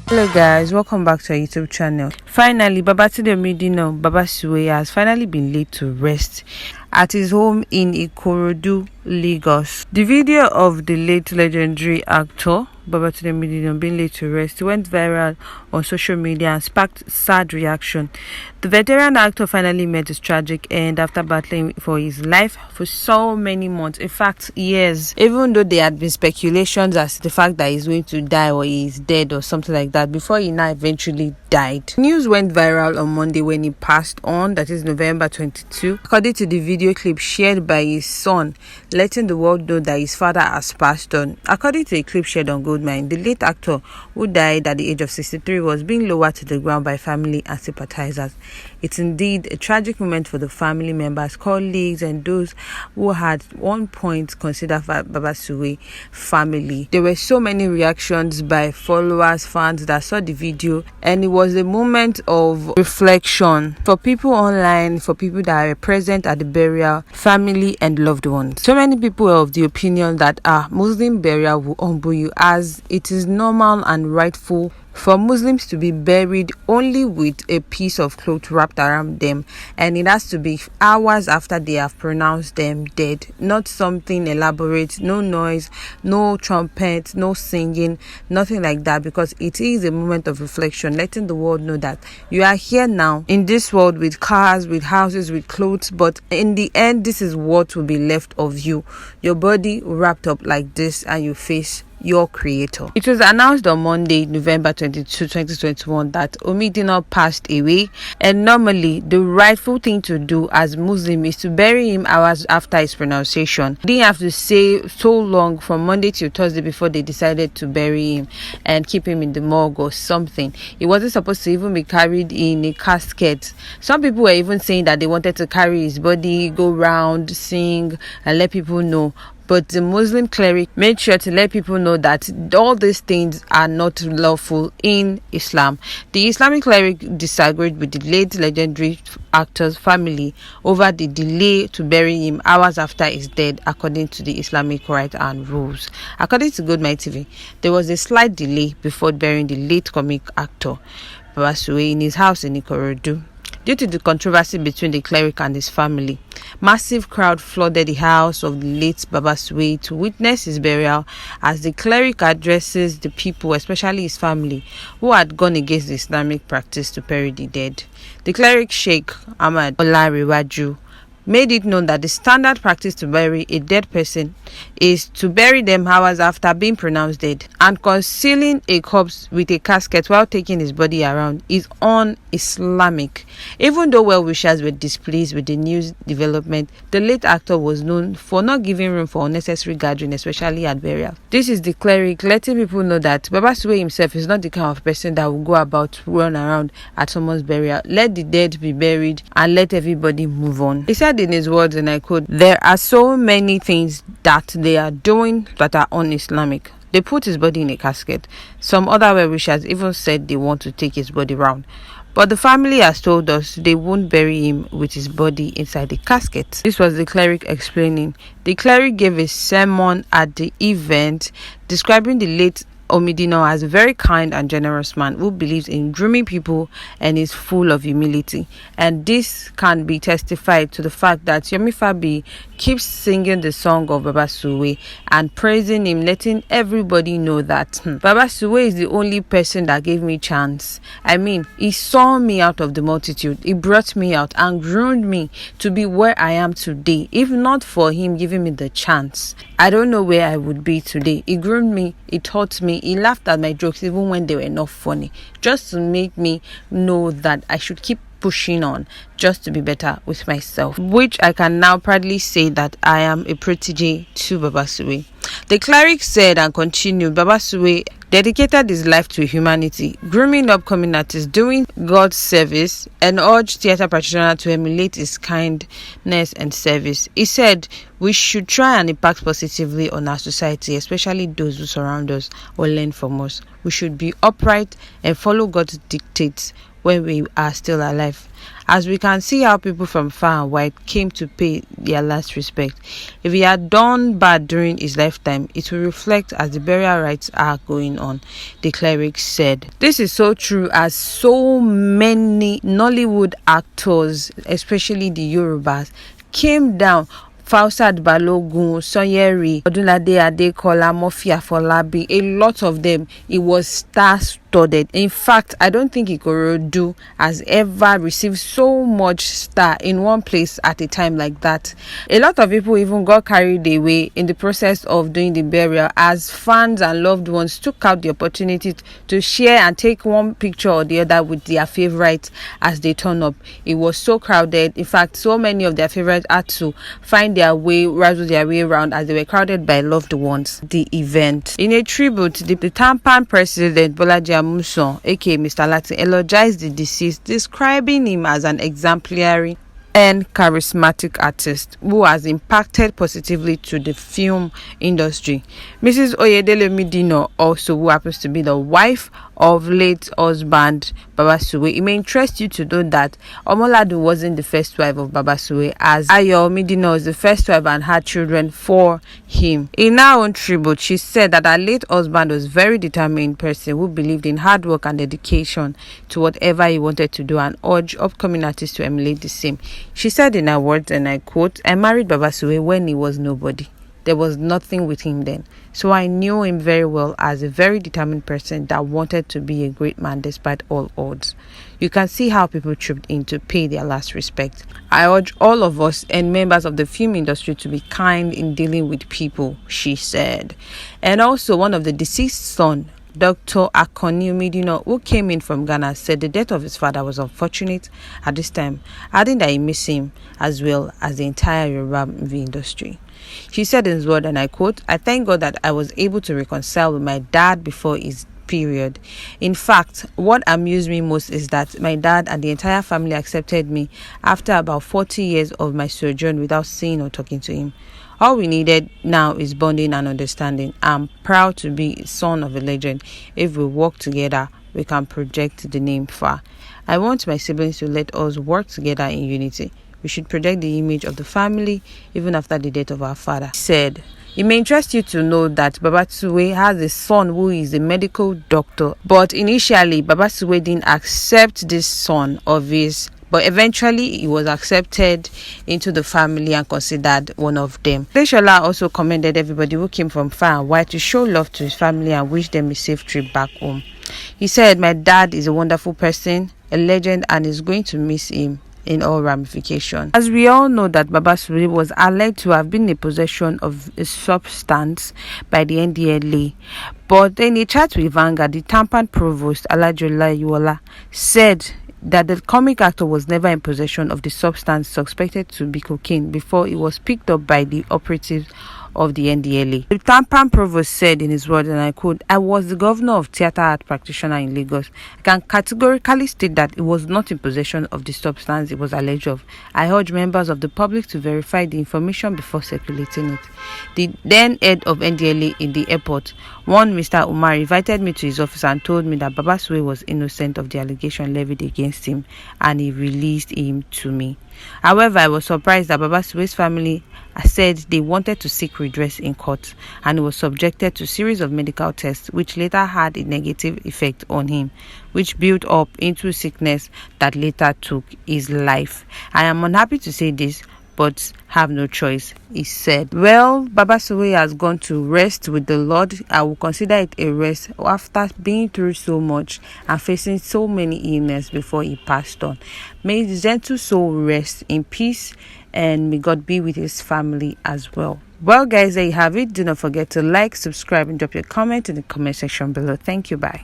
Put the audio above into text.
Hello guys, welcome back to our YouTube channel. Finally, Baba Suwe has finally been laid to rest at his home in Ikorodu, Lagos. The video of the late legendary actor Baba Suwe being laid to rest went viral on social media and sparked sad reaction. The veteran actor finally met his tragic end after battling for his life for so many months, in fact years, even though there had been speculations as to the fact that he's going to die or he's dead or something like that before he now eventually died. News went viral on Monday when he passed on, that is November 22, according to the video clip shared by his son, letting the world know that his father has passed on. According to a clip shared on Goldmine, the late actor, who died at the age of 63, was being lowered to the ground by family and sympathizers. It's indeed a tragic moment for the family members, colleagues, and those who had at one point considered Baba Suwe family. There were so many reactions by followers, fans that saw the video, and it was a moment of reflection for people online, for people that were present at the burial, family and loved ones. So many people are of the opinion that Muslim burial will humble you, as it is normal and rightful for Muslims to be buried only with a piece of cloth wrapped around them, and it has to be hours after they have pronounced them dead, not something elaborate, no noise, no trumpet, no singing, nothing like that, because it is a moment of reflection, letting the world know that you are here now in this world with cars, with houses, with clothes, but in the end this is what will be left of you, your body wrapped up like this, and you face your creator. It was announced on Monday, November 22, 2021 that Omidino passed away, and normally the rightful thing to do as Muslim is to bury him hours after his pronunciation. They didn't have to say so long from Monday till Thursday before they decided to bury him and keep him in the morgue or something. He wasn't supposed to even be carried in a casket. Some people were even saying that they wanted to carry his body, go round, sing, and let people know. But the Muslim cleric made sure to let people know that all these things are not lawful in Islam. The Islamic cleric disagreed with the late legendary actor's family over the delay to bury him hours after his death, according to the Islamic rites and rules. According to Goldmine TV, there was a slight delay before burying the late comic actor Baba Suwe in his house in Ikorodu, due to the controversy between the cleric and his family. Massive crowd flooded the house of the late Baba Suwe to witness his burial as the cleric addresses the people, especially his family, who had gone against the Islamic practice to bury the dead. The cleric Sheikh Ahmad Olarewaju made it known that the standard practice to bury a dead person is to bury them hours after being pronounced dead, and concealing a corpse with a casket while taking his body around is un-Islamic. Even though well-wishers were displeased with the news development, the late actor was known for not giving room for unnecessary gathering, especially at burial. This is the cleric letting people know that Baba Suwe himself is not the kind of person that will go about run around at someone's burial. Let the dead be buried and let everybody move on. He said in his words, and I quote, "There are so many things that they are doing that are un-Islamic." They put his body in a casket. Some other well-wishers even said they want to take his body round. But the family has told us they won't bury him with his body inside the casket. This was the cleric explaining. The cleric gave a sermon at the event describing the late Omidino as a very kind and generous man who believes in grooming people and is full of humility. And this can be testified to the fact that Yomi Fabi keeps singing the song of Baba Suwe and praising him, letting everybody know that Baba Suwe is the only person that gave me chance. I mean, he saw me out of the multitude. He brought me out and groomed me to be where I am today. If not for him giving me the chance, I don't know where I would be today. He groomed me, he taught me, he laughed at my jokes even when they were not funny, just to make me know that I should keep pushing on just to be better with myself, which I can now proudly say that I am a protege to Baba Suwe. The cleric said and continued, Baba Suwe dedicated his life to humanity, grooming upcoming artists, doing God's service, and urged theatre practitioners to emulate his kindness and service. He said we should try and impact positively on our society, especially those who surround us or learn from us. We should be upright and follow God's dictates when we are still alive. as we can see how people from far and wide came to pay their last respect. If he had done bad during his lifetime, it will reflect as the burial rites are going on, the cleric said. This is so true, as so many Nollywood actors, especially the Yorubas, came down. Fausat Balogun, Sonyeri, Odunlade Adekola, Murphy Afolabi, a lot of them, it was star-studded. In fact, I don't think Ikorodu has ever received so much star in one place at a time like that. A lot of people even got carried away in the process of doing the burial, as fans and loved ones took out the opportunity to share and take one picture or the other with their favorites as they turn up. It was so crowded. In fact, so many of their favorites had to find their way around as they were crowded by loved ones. The event. In a tribute, the Tampan president Bolaji Amusan, aka Mr. Latin, eulogized the deceased, describing him as an exemplary and charismatic artist who has impacted positively to the film industry. Mrs. Oyedele Midino, also who happens to be the wife of late husband Baba Suwe. It may interest you to know that Omoladu wasn't the first wife of Baba Suwe, as Ayo Midino was the first wife and had children for him. In her own tribute, she said that her late husband was a very determined person who believed in hard work and dedication to whatever he wanted to do, and urged upcoming artists to emulate the same. She said in her words, and I quote, "I married Baba Suwe when he was nobody. There was nothing with him then. So I knew him very well as a very determined person that wanted to be a great man despite all odds." You can see how people trooped in to pay their last respect. I urge all of us and members of the film industry to be kind in dealing with people, she said. And also, one of the deceased son, Dr. Akoni Medino, who came in from Ghana, said the death of his father was unfortunate at this time, adding that he missed him as well as the entire Yoruba movie industry. She said in his word, and I quote, "I thank God that I was able to reconcile with my dad before his period. In fact, what amused me most is that my dad and the entire family accepted me after about 40 years of my sojourn without seeing or talking to him. All we needed now is bonding and understanding. I'm proud to be son of a legend. If we work together, we can project the name far. I want my siblings to let us work together in unity. We should protect the image of the family even after the death of our father," said. It may interest you to know that Baba Suwe has a son who is a medical doctor, but initially Baba Suwe didn't accept this son of his, but eventually he was accepted into the family and considered one of them. Deshola also commended everybody who came from far and wide to show love to his family and wish them a safe trip back home. He said, "My dad is a wonderful person, a legend, and is going to miss him in all ramifications." As we all know that Baba Suwe was alleged to have been in possession of a substance by the NDLA, but in a chat with Vanguard, the Tampan provost Alajola Yuola said that the comic actor was never in possession of the substance suspected to be cocaine before it was picked up by the operatives of the NDLA. The Tampan provost said in his words, and I quote, "I was the governor of theatre art practitioner in Lagos. I can categorically state that it was not in possession of the substance it was alleged of. I urge members of the public to verify the information before circulating it." The then head of NDLA in the airport, one Mr. Umar, invited me to his office and told me that Baba Suwe was innocent of the allegation levied against him, and he released him to me. However, I was surprised that Baba Suwe's family said they wanted to seek redress in court, and he was subjected to a series of medical tests which later had a negative effect on him, which built up into sickness that later took his life. "I am unhappy to say this, but have no choice," he said. Well, Baba Suwe has gone to rest with the Lord. I will consider it a rest after being through so much and facing so many illness before he passed on. May his gentle soul rest in peace, and may God be with his family as well. Well, guys, there you have it. Do not forget to like, subscribe, and drop your comment in the comment section below. Thank you. Bye.